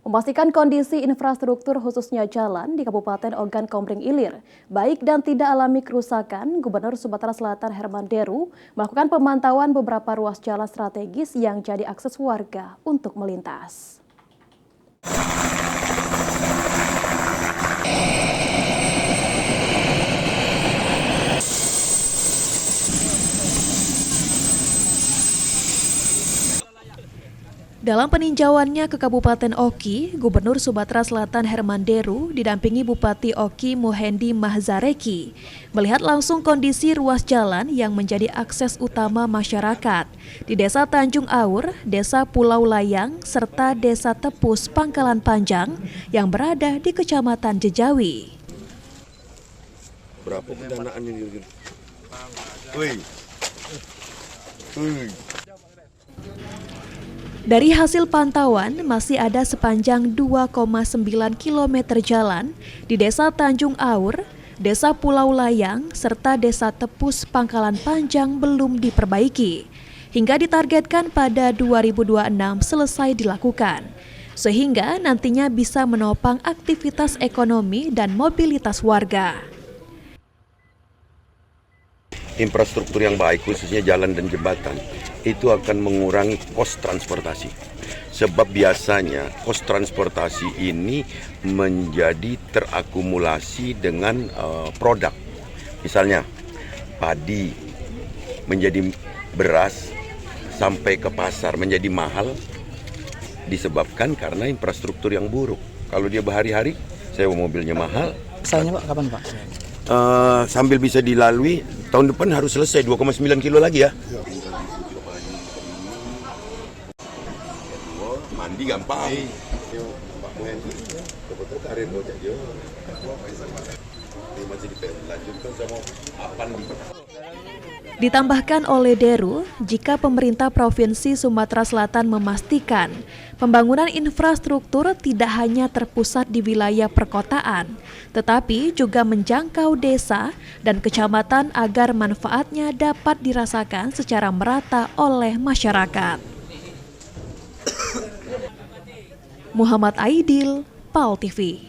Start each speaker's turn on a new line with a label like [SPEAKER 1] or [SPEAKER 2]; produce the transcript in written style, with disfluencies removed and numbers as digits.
[SPEAKER 1] memastikan kondisi infrastruktur khususnya jalan di Kabupaten Ogan Komering Ilir baik dan tidak alami kerusakan. Gubernur Sumatera Selatan Herman Deru melakukan pemantauan beberapa ruas jalan strategis yang jadi akses warga untuk melintas. Dalam peninjauannya ke Kabupaten Oki, Gubernur Sumatera Selatan Herman Deru didampingi Bupati Oki Muhendi Mahzareki melihat langsung kondisi ruas jalan yang menjadi akses utama masyarakat di Desa Tanjung Aur, Desa Pulau Layang, serta Desa Tepus Pangkalan Panjang yang berada di Kecamatan Jejawi.
[SPEAKER 2] Berapa pendanaan ini?
[SPEAKER 1] Dari hasil pantauan, masih ada sepanjang 2,9 km jalan di Desa Tanjung Aur, Desa Pulau Layang, serta Desa Tepus Pangkalan Panjang belum diperbaiki. Hingga ditargetkan pada 2026 selesai dilakukan, sehingga nantinya bisa menopang aktivitas ekonomi dan mobilitas warga.
[SPEAKER 2] Infrastruktur yang baik, khususnya jalan dan jembatan, itu akan mengurangi kos transportasi. Sebab biasanya kos transportasi ini menjadi terakumulasi dengan produk. Misalnya padi menjadi beras sampai ke pasar menjadi mahal disebabkan karena infrastruktur yang buruk. Kalau dia berhari-hari, sewa mobilnya mahal.
[SPEAKER 3] Misalnya Pak, kapan Pak?
[SPEAKER 2] Sambil bisa dilalui, tahun depan harus selesai 2,9 kilo lagi ya. Mandi gampang.
[SPEAKER 1] Ditambahkan oleh Deru, jika pemerintah Provinsi Sumatera Selatan memastikan pembangunan infrastruktur tidak hanya terpusat di wilayah perkotaan, tetapi juga menjangkau desa dan kecamatan agar manfaatnya dapat dirasakan secara merata oleh masyarakat. Muhammad Aidil, PAL TV.